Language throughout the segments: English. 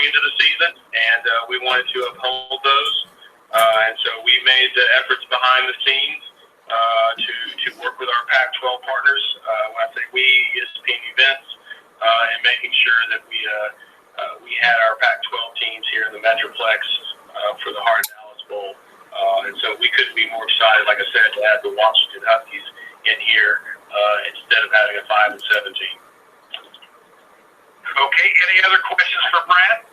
going into the season, and we wanted to uphold those. And so we made the efforts behind the scenes to work with our Pac-12 partners. When I say we, ESPN Events, and making sure that we had our Pac-12 teams here in the Metroplex for the Heart Dallas Bowl. And so we couldn't be more excited, like I said, to have the Washington Huskies in here instead of having a 5-7 team. Okay, any other questions for Brad?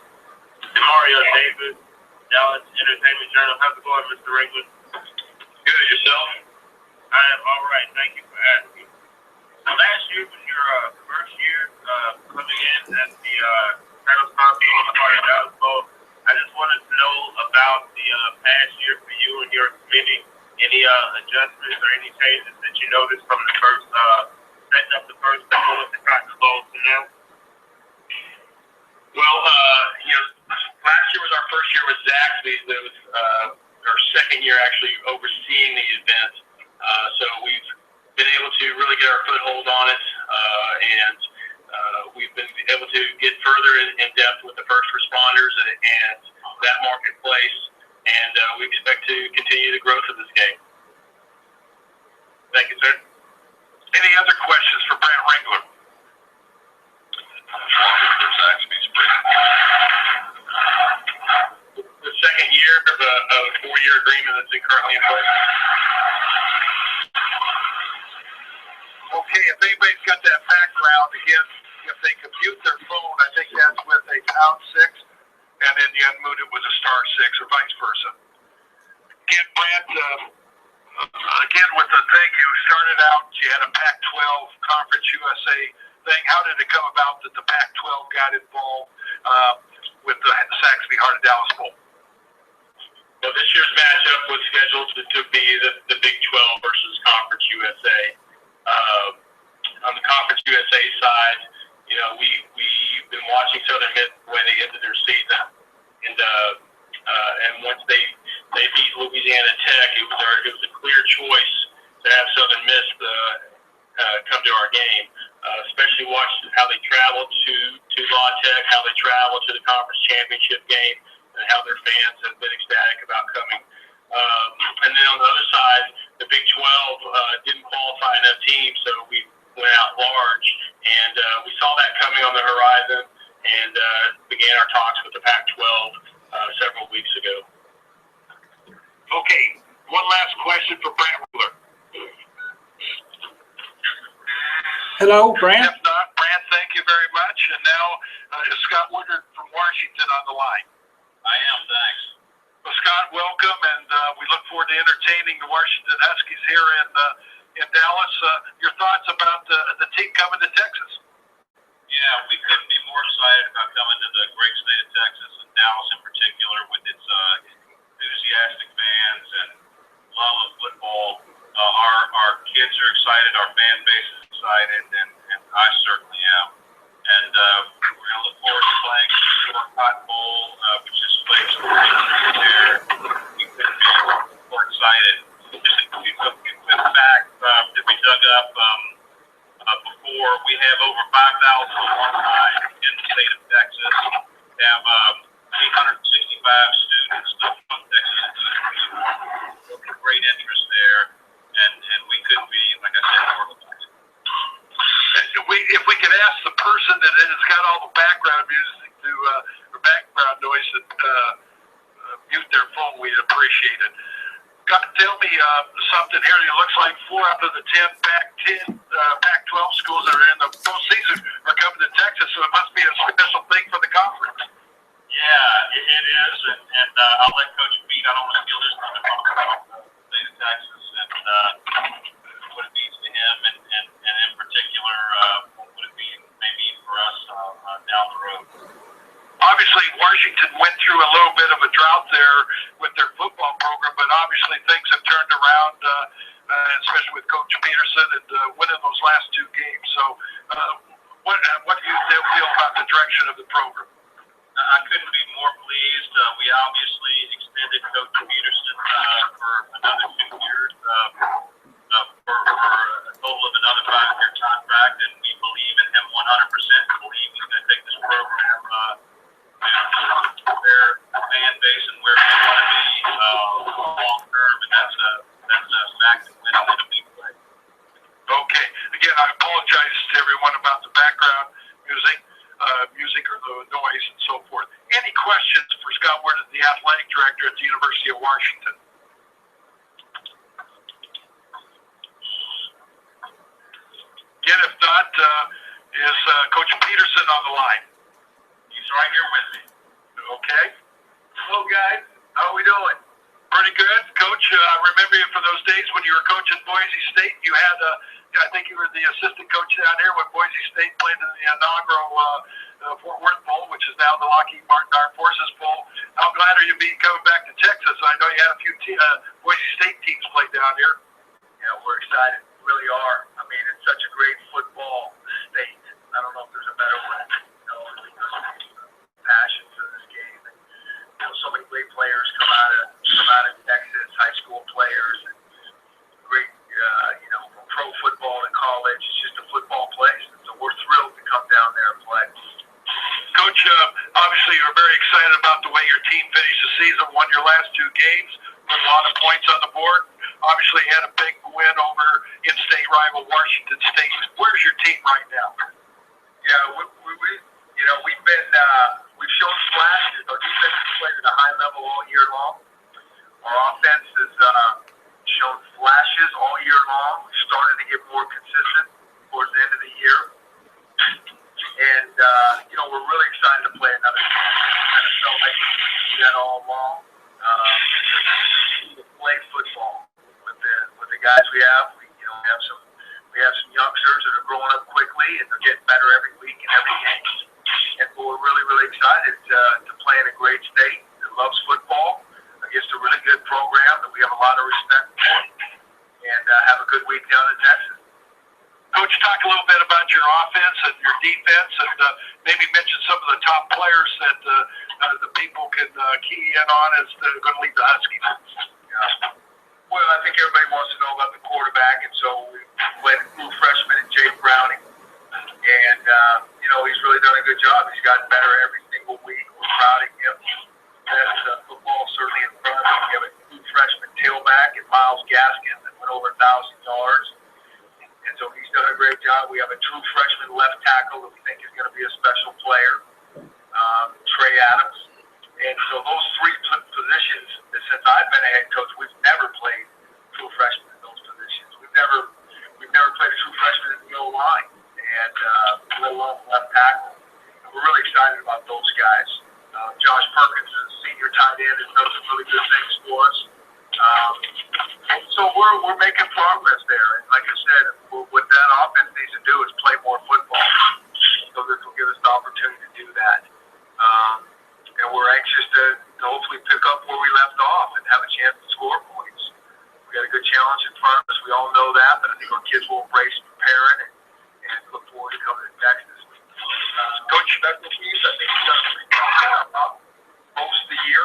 Mario David, Dallas Entertainment Journal. How's it going, Mr. Ringler? Good, yourself? I am all right. Thank you for asking. Last year was your first year coming in as the Titles Champion part of Dallas Bowl. I just wanted to know about the past year for you and your committee. Any adjustments or any changes that you noticed from the first setting up the first bowl with the Cotton Bowl to now? Well, last year was our first year with Zaxby's. That was our second year actually overseeing the event. So we've been able to really get our foothold on it, and we've been able to get further in depth with the first responders and that marketplace, and we expect to continue the growth of this game. Thank you, sir. Any other questions for Brent Ringler? The second year of a 4-year agreement that's currently in place. Okay, if anybody's got that background, again, if they could mute their phone, I think that's with a #6, and then you unmute it with a *6 or vice versa. Again, Brent, again with the thing, you started out, you had a Pac-12 Conference USA thing. How did it come about that the Pac-12 got involved with the Saxby Heart of Dallas Bowl? Well, this year's matchup was scheduled to be the Big 12 versus Conference USA. On the Conference USA side, we've been watching Southern Miss the way they ended their season, and once they beat Louisiana Tech, it was a clear choice to have Southern Miss come to our game, especially watching how they traveled to La Tech, how they traveled to the conference championship game, and how their fans have been ecstatic about coming. And then on the other side, the Big 12 didn't qualify enough teams, so we went out large, and we saw that coming on the horizon, and began our talks with the Pac-12 several weeks ago. Okay, one last question for Brent Ringler. Hello, Brent. If not, Brent, thank you very much. And now is Scott Woodard from Washington on the line? I am, thanks. Well, Scott, welcome, and we look forward to entertaining the Washington Huskies here in Dallas. Your thoughts about the team coming to Texas? Yeah, we couldn't be more excited about coming to the great state of Texas, and Dallas in particular, with its enthusiastic fans and love of football. Our kids are excited, our fan base is excited, and I certainly am. And we're going to look forward to playing the Cotton Bowl, participating there. We couldn't be more excited. Just a quick fact that we dug up before, we have over 5,000 alumni in the state of Texas. We have 865 students from Texas. Great interest there, and we could be, like I said, more excited. If we could ask the person that has got all the background music or background noise to mute their phone, we'd appreciate it. Tell me something here. It looks like 4 out of the 10 Pac-12 schools that are in the postseason are coming to Texas, so it must be a special thing for the conference. Yeah, it is, and I'll let Coach Pete, I don't want to steal his thunder, talk about the state of Texas and what it means to him, and in particular, what it means maybe for us down the road. Obviously, Washington went through a little bit of a drought there with their football program, but obviously things have turned around, especially with Coach Peterson and winning those last 2 games. So what do you feel about the direction of the program? I couldn't be more pleased. We obviously extended Coach Peterson for another 2 years, for a total of another 5-year contract, and we believe in him 100%. Believe he's going to take this program to Washington. Again, if not, is Coach Peterson on the line? He's right here with me. Okay. Hello, guys. How are we doing? Pretty good, Coach. I remember you from those days when you were coaching Boise State. You had, I think you were the assistant coach down here when Boise State played in the inaugural Fort Worth Bowl, which is now the Lockheed Martin Armed Forces Bowl. How glad are you being coming back to Texas? I know you had a few Boise State teams play down here. Yeah, we're excited. We really are. I mean, it's such a great football state. I don't know if there's a better way. Passion for this game. And, so many great players come out of Texas, high school players, and great, from pro football to college. It's just a football place. So we're thrilled to come down there and play. Coach, obviously you're very excited about the way your team finished the season, won your last two games, put a lot of points on the board. Obviously you had a big win over in-state rival Washington State. Where's your team right now? Yeah, we've shown flashes. Our defense has played at a high level all year long. Our offense has shown flashes all year long. We started to get more consistent towards the end of the year. And, we're really excited to play another game. I felt like we could do that all along. To play football with the guys we have. We have some youngsters that are growing up quickly and they're getting better every week and every game. And so we're really, really excited to play in a great state that loves football against a really good program that we have a lot of respect for, and have a good week down in Texas. Coach, talk a little bit about your offense and your defense, and maybe mention some of the top players that the people can key in on as they're going to lead the Huskies. Yeah. Well, I think everybody wants to know about the quarterback, and so we played a true freshman in Jake Browning. And, he's really done a good job. He's gotten better every single week. We're proud of him. That's football certainly in front of him. We have a true freshman tailback in Miles Gaskin that went over 1,000 yards. And so he's done a great job. We have a true freshman left tackle that we think is going to be a special player, Trey Adams. And so those three positions, since I've been a head coach, we've never played true freshmen in those positions. We've never played a true freshman in the O-line, and let alone left tackle. And we're really excited about those guys. Josh Perkins, a senior tight end, has done some really good things for us. So we're making progress there. And like I said, what that offense needs to do is play more football. So this will give us the opportunity to do that. And we're anxious to hopefully pick up where we left off and have a chance to score points. We got a good challenge in front of us. We all know that, but I think our kids will embrace preparing and look forward to coming to Texas. Coach, special teams, I think he's done a pretty good job most of the year.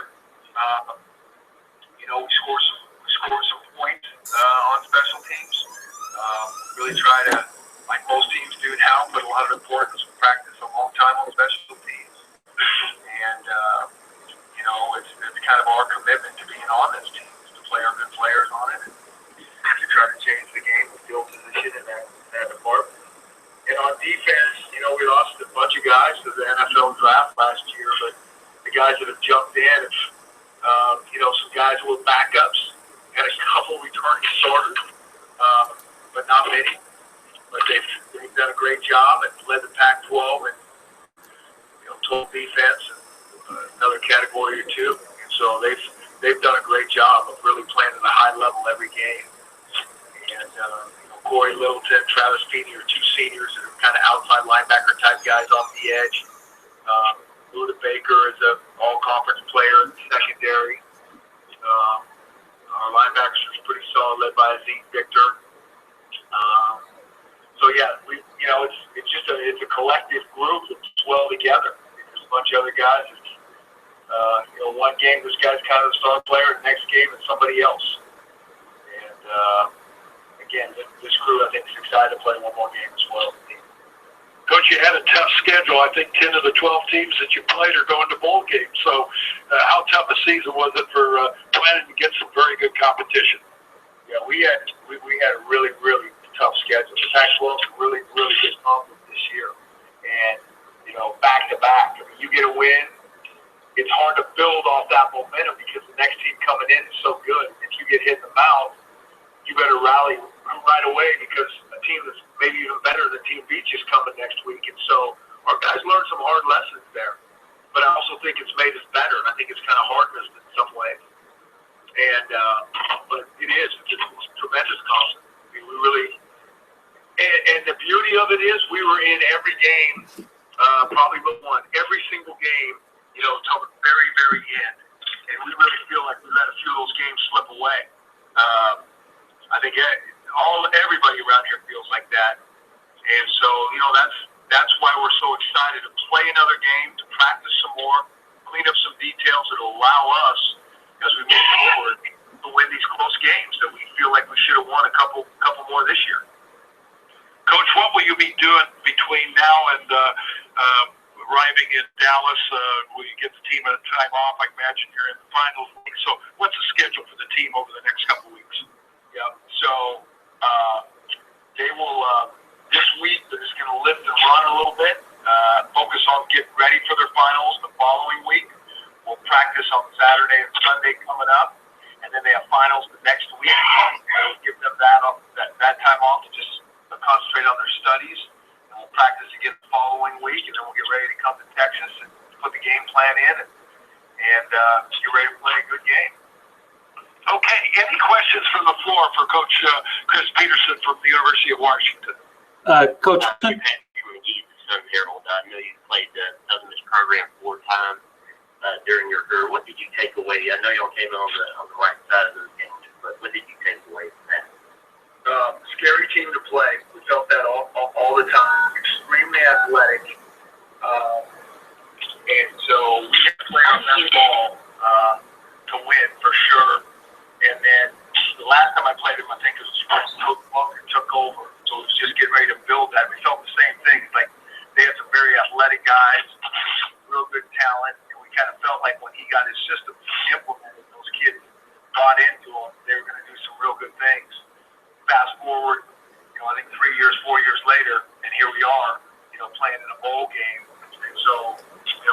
We scored some points on special teams. Really try to, like most teams do now, put a lot of importance. We practice a long time on special teams. And, it's kind of our commitment to being on this team, to play our good players on it, and to try to change the game with field position in that department. And on defense, we lost a bunch of guys to the NFL draft last year, but the guys that have jumped in, some guys were backups, had a couple returning starters, but not many. But they've done a great job and led the Pac-12 and total defense and another category or two. And so they've done a great job of really playing at a high level every game. And Corey Littleton, Travis Feeney are two seniors that are kind of outside linebacker type guys off the edge. Luda Baker is an all-conference player in the secondary. Our linebackers are pretty solid, led by Zeke Victor. It's a collective group that's well together. There's a bunch of other guys. One game this guy's kind of the star player, the next game it's somebody else. And again, this crew I think is excited to play one more game as well. Coach, you had a tough schedule. I think 10 of the 12 teams that you played are going to bowl games. So how tough a season was it for planning to get some very good competition? Yeah, we had a really, really tough schedule. The Pac-12 is really, really good conference this year. And, back to back. I mean, you get a win, it's hard to build off that momentum because the next team coming in is so good. If you get hit in the mouth, you better rally right away because a team that's maybe even better than Team Beach is coming next week. And so our guys learned some hard lessons there. But I also think it's made us better, and I think it's kind of hardened us in some ways. And but it is. It's a tremendous compliment. I mean, we really and the beauty of it is we were in every game, probably but one, every single game, till the very, very end. And we really feel like we let a few of those games slip away. I think everybody around here feels like that. And so, that's why we're so excited to play another game, to practice some more, clean up some details that will allow us, as we move forward, to win these close games that we feel like we should have won a couple more this year. Coach, what will you be doing between now and arriving in Dallas? Will you get the team a time off? I imagine you're in the finals. So what's the schedule for the team over the next couple of weeks? Yeah. So they will this week. They're just going to lift and run a little bit. Focus on getting ready for their finals the following week. We'll practice on Saturday and Sunday coming up, and then they have finals the next week. We'll give them that time off to just concentrate on their studies, and we'll practice again the following week, and then we'll get ready to come to Texas and put the game plan in and get ready to play a good game. Okay, any questions from the floor for Coach Chris Peterson from the University of Washington? Coach, Harold, I know you played the Southern Miss program 4 times during your career. What did you take away? I know y'all came on the right side of those games, but what did you take away from that? Scary team to play. We felt that all the time. Extremely athletic. And so we had to play on that ball to win for sure. And then the last time I played them, I think it was Coach Bunker took over. So it was just getting ready to build that. We felt the same thing. It's like they had some very athletic guys, real good talent. And we kind of felt like when he got his system implemented, those kids bought into him, they were going to do some real good things. Fast forward, I think 4 years later, and here we are, playing in a bowl game. And so,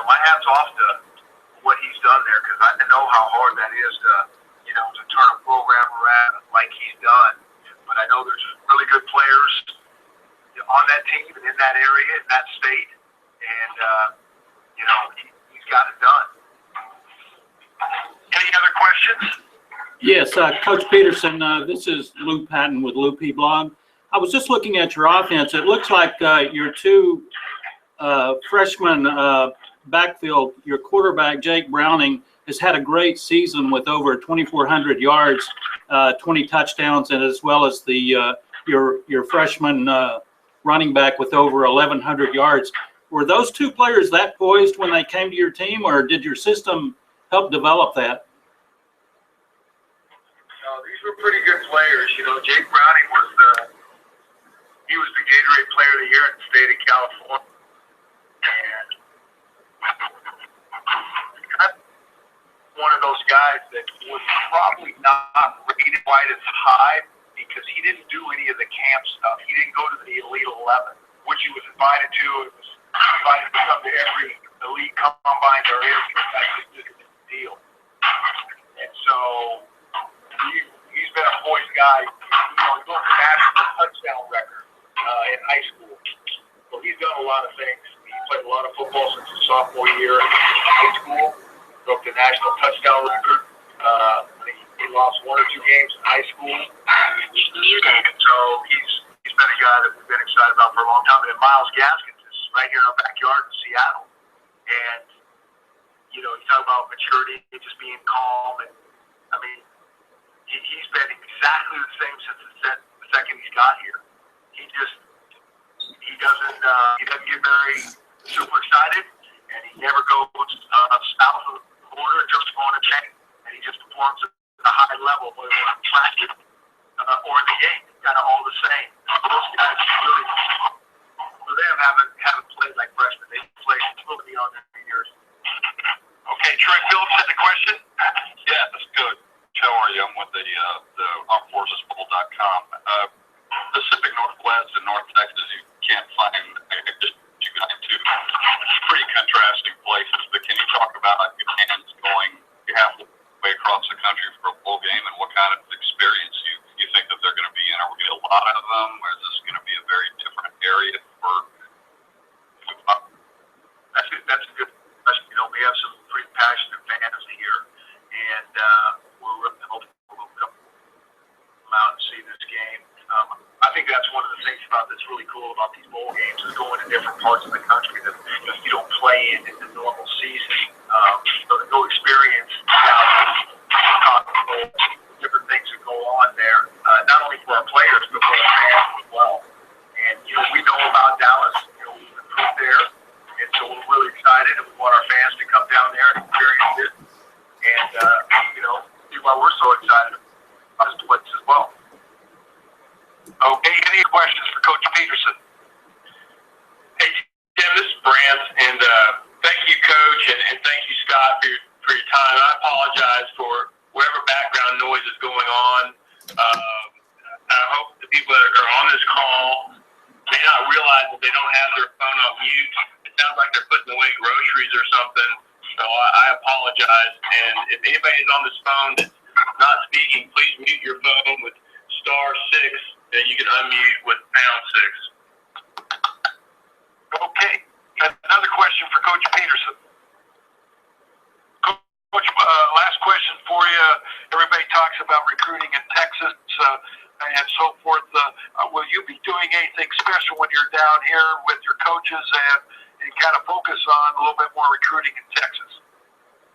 my hat's off to what he's done there because I know how hard that is to turn a program around like he's done. But I know there's really good players on that team and in that area, in that state, and he's got it done. Any other questions? yes, Coach Peterson, this is Lou Patton with Lou P. Blog. I was just looking at your offense. It looks like your 2 freshman backfield, your quarterback, Jake Browning, has had a great season with over 2,400 yards, 20 touchdowns, and as well as the your freshman running back with over 1,100 yards. Were those 2 players that poised when they came to your team, or did your system help develop that? These were pretty good players. Jake Browning was the Gatorade Player of the Year in the state of California. And one of those guys that was probably not rated quite as high because he didn't do any of the camp stuff. He didn't go to the Elite 11, which he was invited to. It was invited to come to every elite combine there is. That's just a deal. And so he's been a poised guy. He broke the national touchdown record in high school. So he's done a lot of things. He played a lot of football since his sophomore year in high school. Broke the national touchdown record. He lost 1 or 2 games in high school. So he's been a guy that we've been excited about for a long time. And Miles Gaskins is right here in our backyard in Seattle. And, you talk about maturity and just being calm. And, he's been exactly the same since the second he's got here. He doesn't get very super excited, and he never goes south of the border in terms of going to check, and he just performs at a high level, whether it's in practice or in the game. Kind of all the same. Those guys really, for them, haven't played like freshmen. They played a little beyond their years. Okay, Troy Phillips had the question. Yeah, that's good. How are you? I'm with the ArmedForcesBowl.com. Pacific Northwest and North Texas, you can't find you got into pretty contrasting places. But can you talk about your plans going halfway across the country for a them, or is this going to be a very different area for? That's a good question. You know, we have some pretty passionate fans here, and we're really hoping we'll come out and see this game. I think that's one of the things that's really cool about these bowl games is going to different parts of the country that you don't play in the normal season. So to go experience different things that go on there, not only for our players but for our fans as well. And you know, we know about Dallas. You know, we've been there, and so we're really excited, and we want our fans to come down there and experience it. And you know, see why we're so excited about this place as well. Okay, any questions for Coach Peterson? Hey, Tim, this is Brant, and thank you, Coach, and thank you, Scott, for your time. I apologize for whatever background noise is going on. I hope the people that are on this call may not realize that they don't have their phone on mute. It sounds like they're putting away groceries or something, so I apologize. And if anybody's on this phone that's not speaking, please mute your phone with *6. Then you can unmute with #6. Okay, another question for Coach Peterson. Coach, last question for you. Everybody talks about recruiting in Texas and so forth. Will you be doing anything special when you're down here with your coaches and kind of focus on a little bit more recruiting in Texas?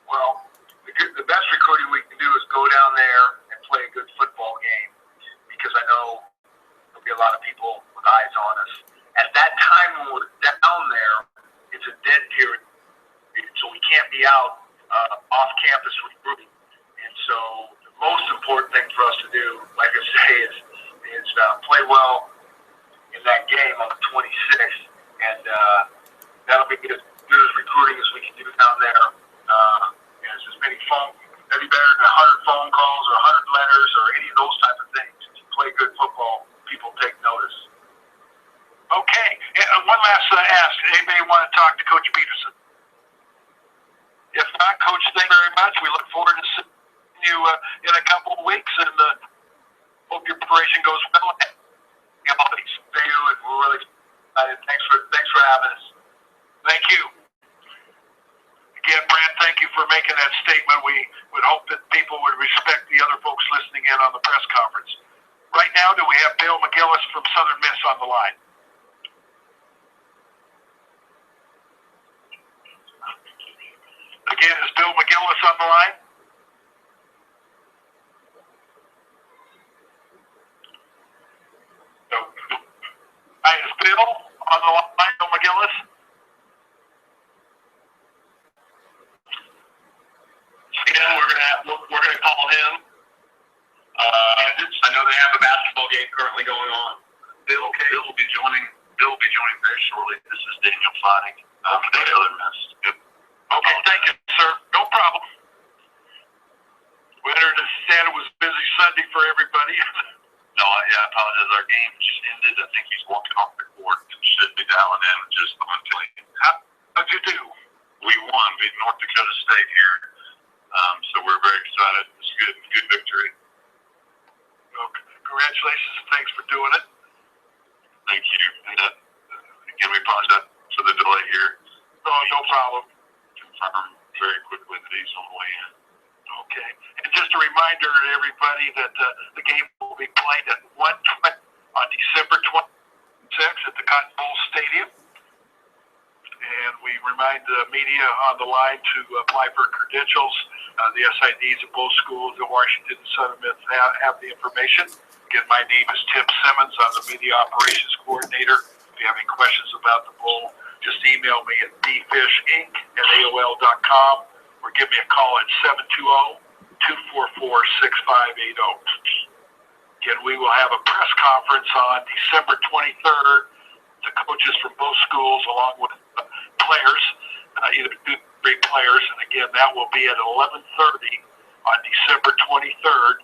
Well, the best recruiting we can do is go down there and play a good football game, because I know there'll be a lot of people with eyes on us. At that time when we're down there, it's a dead period, so we can't be out off campus recruiting. And so the most important thing for us to do, like I say, is play well in that game on the 26th, and that'll be as good as recruiting as we can do down there. As maybe better than 100 phone calls or 100 letters or any of those type of things. If you play good football, people take notice. Okay, and one last ask. Anybody want to talk to Coach Peterson? If not, Coach, thank you very much. We look forward to seeing you in a couple of weeks, and hope your preparation goes well. You know, thank you, and we're really excited. Thanks for having us. Thank you. Again, Brant, thank you for making that statement. We would hope that people would respect the other folks listening in on the press conference. Right now, do we have Bill McGillis from Southern Miss on the line? Again, is Bill McGillis on the line? No. Hi, is Bill on the line, Bill McGillis? Yeah, we're gonna call him. I know they have a basketball game currently going on. Bill will be joining very shortly. This is Daniel Foding from the Southern Miss. Yep. Okay, thank you, sir. No problem. We understand it was a busy Sunday for everybody. No, I apologize. Our game just ended. I think he's walking off the court and should be dialing in just momentarily. How'd you do? We won. Beat North Dakota State here. So we're very excited. It's good victory. Well, congratulations and thanks for doing it. Thank you. And again, we apologize for the delay here. Oh, no problem. Confirm very quickly that he's on the way in. Okay. And just a reminder to everybody that the game will be played at 1:20 on December 26th at the Cotton Bowl Stadium. And we remind the media on the line to apply for credentials. The SIDs at both schools at Washington and Southern Miss have the information. Again, my name is Tim Simmons. I'm the Media Operations Coordinator. If you have any questions about the bowl, just email me at bfishinc@aol.com or give me a call at 720-244-6580. Again, we will have a press conference on December 23rd. The coaches from both schools, along with players, either 2 or 3 players, and again, that will be at 11:30 on December 23rd.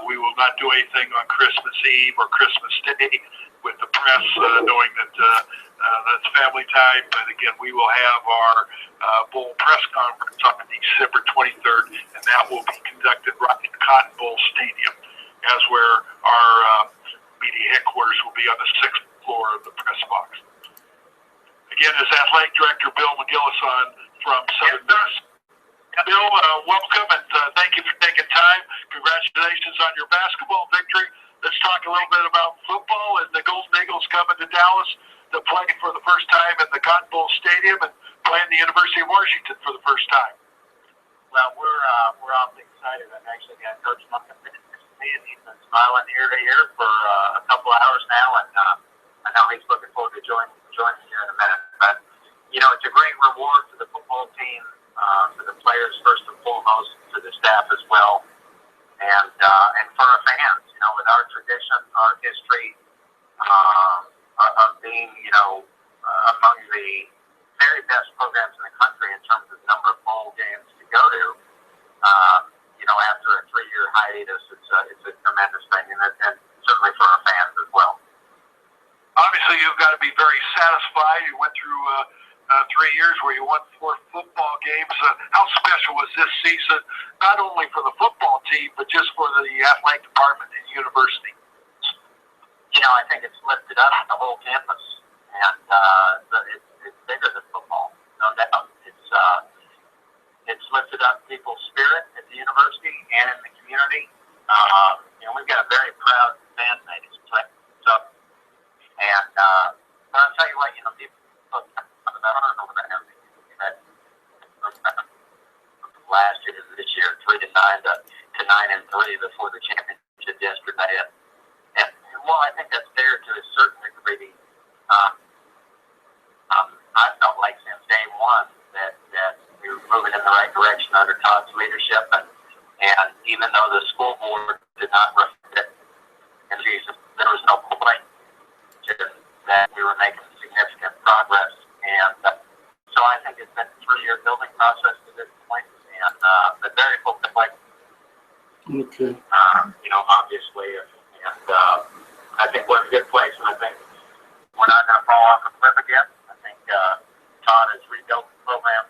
We will not do anything on Christmas Eve or Christmas Day with the press, knowing that that's family time. But again, we will have our bowl press conference on December 23rd, and that will be conducted right at Cotton Bowl Stadium, as where our media headquarters will be on the 6th floor of the press box. Again, this Athletic Director Bill McGillis on from Southern Miss. Bill, welcome, and thank you for taking time. Congratulations on your basketball victory. Let's talk a little bit about football and the Golden Eagles coming to Dallas to play for the first time in the Cotton Bowl Stadium and playing the University of Washington for the first time. Well, we're awfully excited. I've actually got Coach Muffin sitting next to me, and he's been smiling ear to ear for a couple of hours now, and I know he's looking forward to joining here in a minute. But you know, it's a great reward for the football team, for the players first and foremost, to the staff as well, and for our fans. You know, with our tradition, our history of being, you know, among the very best programs in the country in terms of the number of bowl games to go to. You know, after a 3-year hiatus, it's a tremendous thing, and certainly for our fans as well. Obviously, you've got to be very satisfied. You went through 3 years where you won 4 football games. How special was this season, not only for the football team, but just for the athletic department and university? You know, I think it's lifted up the whole campus, and it's bigger than football, no doubt. It's lifted up people's spirit at the university and in the community. You know, we've got a very proud fan base. So, and but I'll tell you what, you know, people over there last year to this year, 3-9 to 9-3 before the championship yesterday. And well, I think that's fair to a certain degree. I felt like since day one that we were moving in the right direction under Todd's leadership, and even though the school board did not reflect it in Jesus, there was no point that we were making significant progress. And so I think it's been a 3-year building process to this point, and but very fulfilling. Okay. You know, obviously, and I think we're in a good place, and I think we're not going to fall off a cliff again. I think Todd has rebuilt the program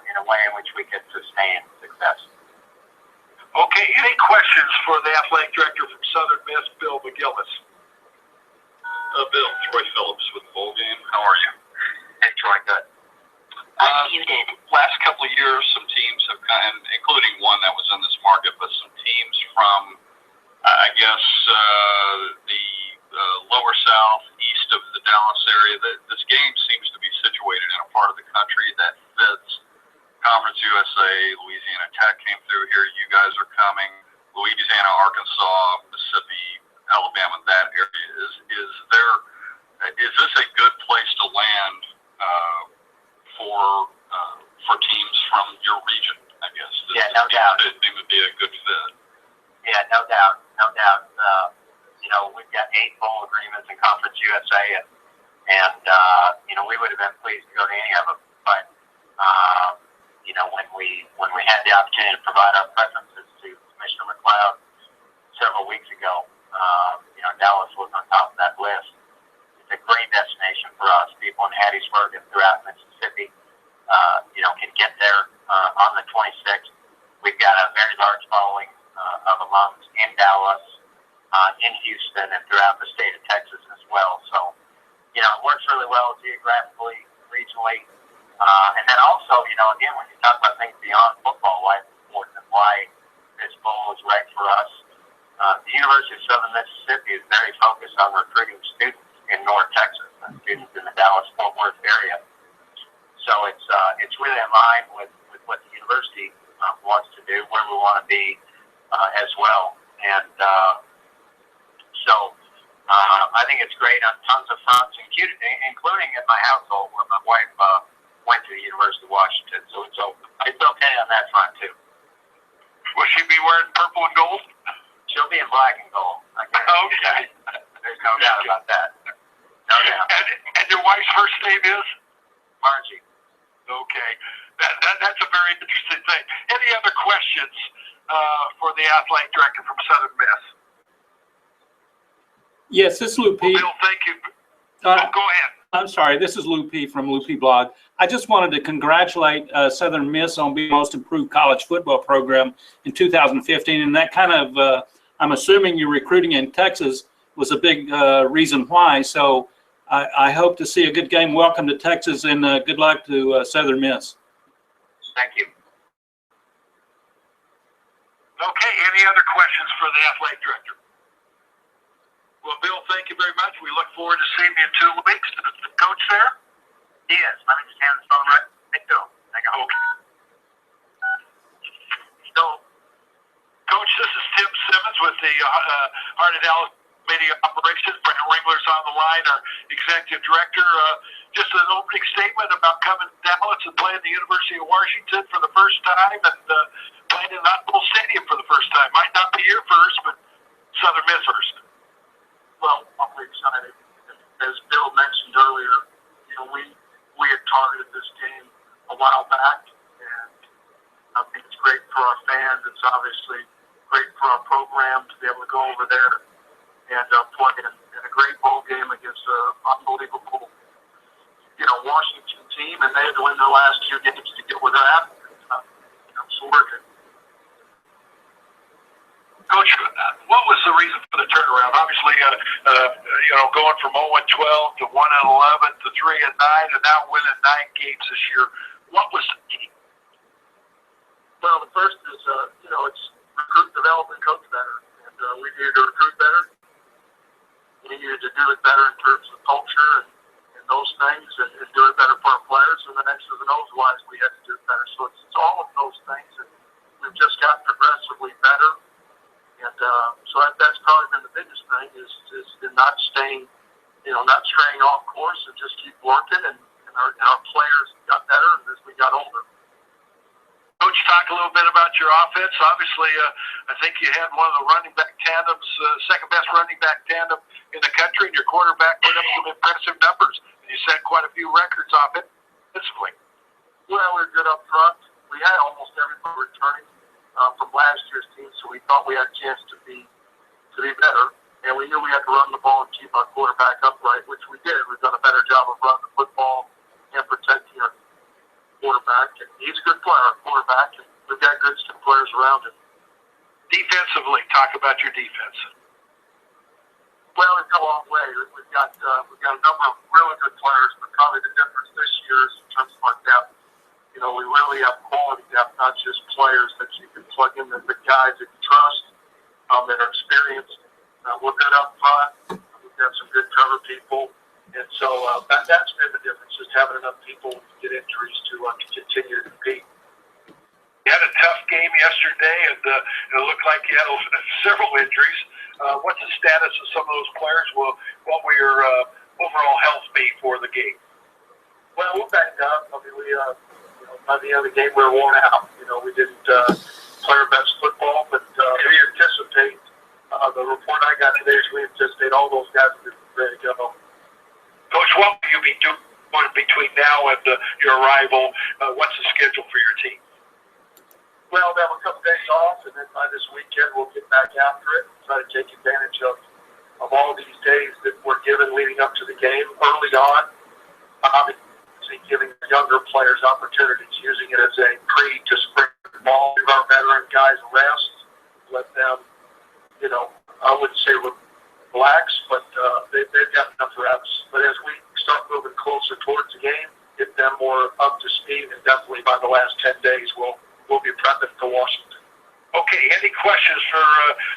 in a way in which we can sustain success. Okay, any questions for the athletic director from Southern Miss, Bill McGillis? Bill, Troy Phillips with the Bowl Game. How are you? Hey, Troy, good. Unmuted. Last couple of years, some teams have kind of, including one that was in this market, but some teams from, I guess, the lower south, east of the Dallas area. This game seems to be situated in a part of the country that fits. Conference USA, Louisiana Tech came through here. You guys are coming. Louisiana, Arkansas, Mississippi, Alabama, that area. Is this a good place to land for teams from your region, I guess? Yeah, no doubt. It would be a good fit. Yeah, no doubt. You know, we've got 8 bowl agreements in Conference USA, and you know, we would have been pleased to go to any of them. But you know, when we had the opportunity to provide our preferences to Commissioner McLeod several weeks ago, you know, Dallas was on top of that list. It's a great destination for us. People in Hattiesburg and throughout Mississippi, you know, can get there on the 26th. We've got a very large following of alums in Dallas, in Houston, and throughout the state of Texas as well. So, you know, it works really well geographically, regionally. And then also, you know, again, when you talk about things beyond football, why it's important and why this bowl is right for us, the University of Southern Mississippi is very focused on recruiting students in North Texas and students in the Dallas-Fort Worth area. So it's really in line with what the university wants to do, where we want to be as well. And so I think it's great on tons of fronts, including in my household where my wife went to the University of Washington. So it's okay on that front too. Will she be wearing purple and gold? She'll be in black and gold. Okay. There's no doubt about that. No doubt. And your wife's first name is? Margie. Okay. That's a very interesting thing. Any other questions for the athletic director from Southern Miss? Yes, this is Lou P. Bill, thank you. Go ahead. I'm sorry, this is Lou P. from Lou P. Blog. I just wanted to congratulate Southern Miss on being the most improved college football program in 2015. And that kind of, I'm assuming you're recruiting in Texas. was a big reason why. So I hope to see a good game. Welcome to Texas, and good luck to Southern Miss. Thank you. Okay, any other questions for the athletic director? Well, Bill, thank you very much. We look forward to seeing you in 2 weeks. Is the coach there? He is. Let me just hand the phone right to him. Hang on. Okay. So, Coach, this is Tim Simmons with the Heart of Dallas Committee of Operations. Brent Ringler's on the line, our executive director. Just an opening statement about coming to Dallas and playing the University of Washington for the first time and playing in Knoxville Stadium for the first time. Might not be your first, but Southern Miss first. Well, I'm really excited. As Bill mentioned earlier, we had targeted this game a while back, and I think it's great for our fans. It's obviously great for our program to be able to go over there and play in a great bowl game against an unbelievable, Washington team, and they had to win their last 2 games to get where they're at. So we're good. Coach, what was the reason for the turnaround? Obviously, going from 0-12 to 1-11 to 3-9, and now winning 9 games this year. What was the key? Well, the first is, it's recruit, develop, and coach better. And we needed to recruit better. We needed to do it better in terms of culture and those things, and do it better for our players. And the next is the nose-wise, we had to do it better. So it's all of those things, and we've just gotten progressively better. And so that's probably been the biggest thing is not staying, not straying off course, and just keep working. And our players got better as we got older. Coach, talk a little bit about your offense. Obviously, I think you had one of the running back tandems, second best running back tandem in the country, and your quarterback put up some impressive numbers. And you set quite a few records offensively. Well, we were good up front. We had almost everybody returning from last year's team, so we thought we had a chance to be better. And we knew we had to run the ball and keep our quarterback upright, which we did. We've done a better job of running the football and protecting our quarterback. And he's a good player, our quarterback, and we've got good players around him. Defensively, talk about your defense. Well, we've come a long way. We've got a number of really good players, but probably the difference this year is in terms of our depth. We really have quality depth, not just players that you can plug in, the guys that you trust, that are experienced. We're good up front. We've got some good cover people. And so that's been the difference, just having enough people to get injuries to continue to compete. You had a tough game yesterday, and it looked like you had several injuries. What's the status of some of those players? What will your overall health be for the game? Well, we're backed up. I mean, by the end of the game, we were worn out. We didn't play our best football, but we anticipate. The report I got today is we anticipate all those guys will be ready to go. Coach, what will you be doing between now and your arrival? What's the schedule for your team? Well, we have a couple days off, and then by this weekend we'll get back after it and try to take advantage of all these days that we're given leading up to the game early on. Obviously, giving younger players opportunities, using it as a to spring ball, give our veteran guys a rest, let them, I wouldn't say relax, but they've got enough reps. But as we start moving closer towards the game, get them more up to speed, and definitely by the last 10 days, we'll be prepping for Washington. Okay, any questions for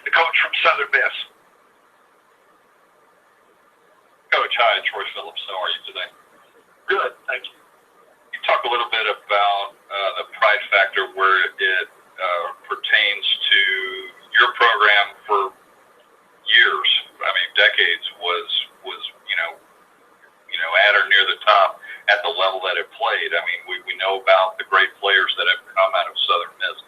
the coach from Southern Miss? Coach, hi, it's Roy Phillips. How are you today? Good, thank you. You talk a little bit about the pride factor where it pertains to your program for years. I mean, decades was at or near the top at the level that it played. I mean, we know about the great players that have come out of Southern Miss.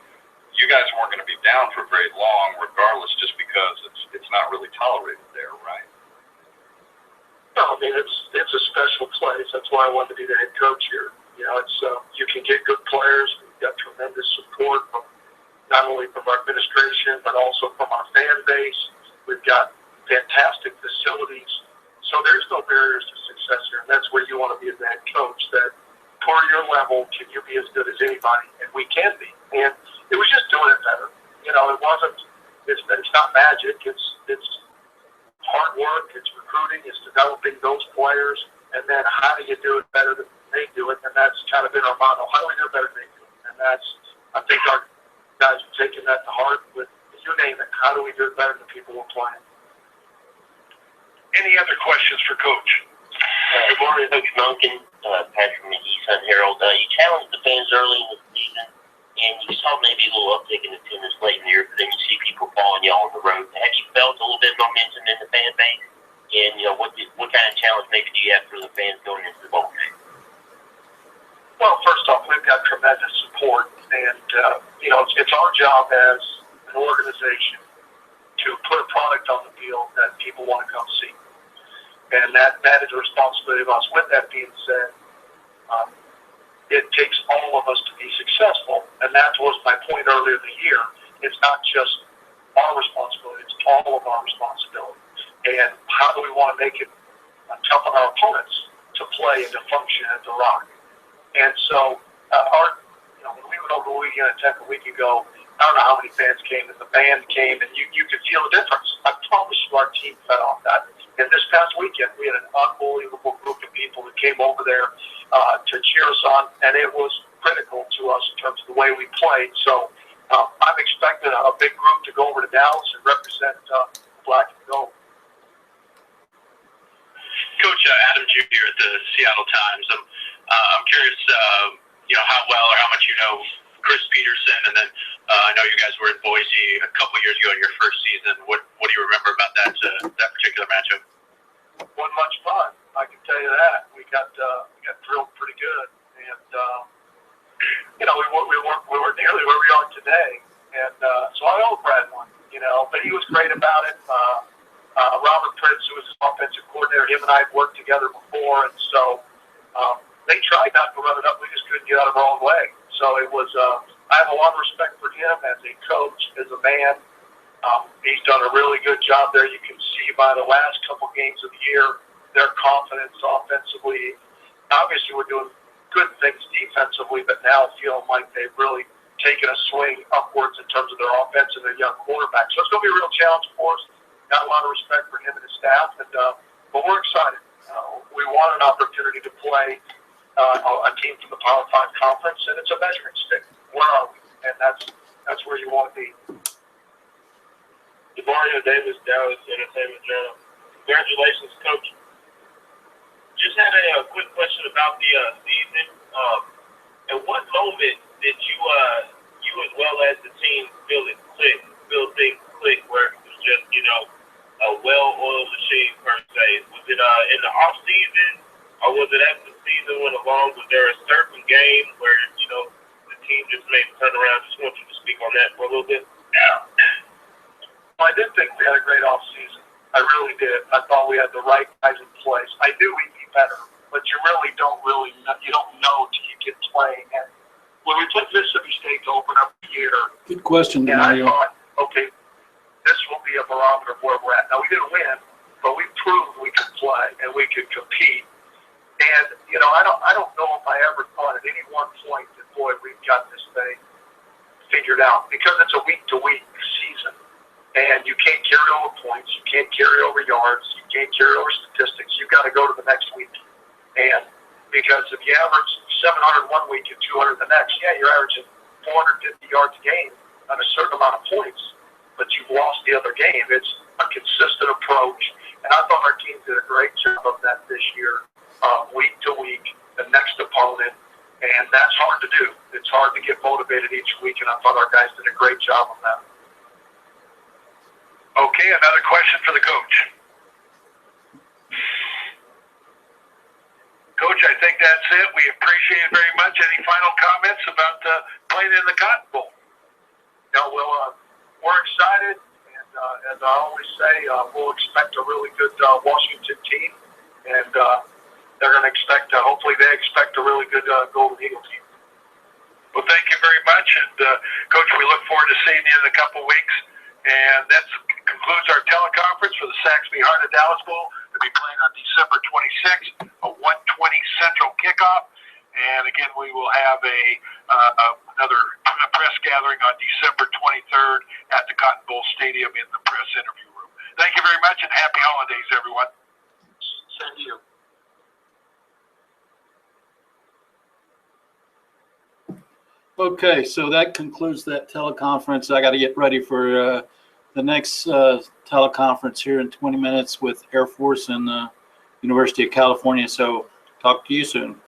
You guys weren't going to be down for very long, regardless, just because it's not really tolerated there, right? No, I mean it's a special place. That's why I wanted to be the head coach here. It's you can get good players. We've got tremendous support from not only from our administration but also from our fan base. We've got fantastic facilities. So there's no barriers to success here, and that's where you want to be as a head coach. That toward your level, can you be as good as anybody? And we can be. And it was just doing it better. It wasn't. It's not magic. It's hard work, it's recruiting, it's developing those players, and then how do you do it better than they do it? And that's kind of been our motto. How do we do it better than they do it? And that's, I think our guys are taking that to heart with, you name it, how do we do it better than people we're playing? Any other questions for Coach? Good morning, Coach Monken, Patrick McGee, Sun Herald. You challenged the fans early in the season, and you saw maybe a little uptick in attendance late in the year, but then you see people following y'all on the road. Have you felt a little bit of momentum in the fan base? And, what kind of challenge maybe do you have for the fans going into the bowl game? Well, first off, we've got tremendous support, and, it's our job as an organization to put a product on the field that people want to come see. And that is a responsibility of us. With that being said, it takes all of us to be successful, and that was my point earlier in the year. It's not just our responsibility, it's all of our responsibility. And how do we want to make it tough on our opponents to play and to function and to rock? And so, when we went over Louisiana Tech a week ago, I don't know how many fans came, and the band came, and you could feel the difference. I promise you our team fed off that. And this past weekend, we had an unbelievable group of people that came over there to cheer us on, and it was critical to us in terms of the way we played. So I'm expecting a big group to go over to Dallas and represent Black and Gold. Coach Adam Jr. at the Seattle Times. I'm curious, how well or how much you know Chris Peterson, and then I know you guys were in Boise a couple years ago in your first season. What do you remember about that particular matchup? Wasn't much fun, I can tell you that. We got drilled pretty good, and we weren't nearly where we are today, and so I owe Brad one, but he was great about it. Robert Prince, who was his offensive coordinator, him and I had worked together before, and so they tried not to run it up. We just couldn't get out of our own way. So it was, I have a lot of respect for him as a coach, as a man. He's done a really good job there. You can see by the last couple games of the year, their confidence offensively. Obviously, we're doing good things defensively, but now feeling like they've really taken a swing upwards in terms of their offense and their young quarterback. So it's going to be a real challenge for us. Got a lot of respect for him and his staff, but we're excited. We want an opportunity to play a team from the Power 5 conference, and it's a measuring stick. Where are we? And that's where you want to be. Mario Davis, Dallas Entertainment Journal. Congratulations, Coach. Just had a quick question about the season. At what moment did you as well as the team feel things click, where it was just, a well-oiled machine per se? Was it in the off season, or was it as the season went along? Was there a certain game where the team just made a turnaround? Just want you to speak on that for a little bit. Yeah. Well, I did think we had a great off season. I really did. I thought we had the right guys in place. I knew we'd be better, but you really don't know till you get playing. And when we played Mississippi State to open up the year, Good question, and Mario. I thought, okay, this will be a barometer of where we're at. Now, we didn't win, but we proved we could play and we could compete. And, I don't know if I ever thought at any one point that, boy, we've got this thing figured out, because it's a week-to-week season. And you can't carry over points, you can't carry over yards, you can't carry over statistics. You've got to go to the next week. And because if you average 700 one week and 200 the next, you're averaging 450 yards a game on a certain amount of points, but you've lost the other game. It's a consistent approach. And I thought our team did a great job of that this year, week to week, the next opponent. And that's hard to do. It's hard to get motivated each week, and I thought our guys did a great job on that. Okay, another question for the coach. Coach, I think that's it. We appreciate it very much. Any final comments about playing in the Cotton Bowl? No, we're excited, and as I always say, we'll expect a really good Washington team, and they're going to expect, hopefully they expect a really good Golden Eagle team. Well, thank you very much, and Coach, we look forward to seeing you in a couple weeks. And that concludes our teleconference for the Saxby Heart of Dallas Bowl. We'll be playing on December 26th, a 1:20 Central kickoff. And again, we will have another press gathering on December 23rd at the Cotton Bowl Stadium in the press interview room. Thank you. you very much, and happy holidays, everyone. Same to you. Okay, so that concludes that teleconference. I got to get ready for the next teleconference here in 20 minutes with Air Force and the University of California. So talk to you soon.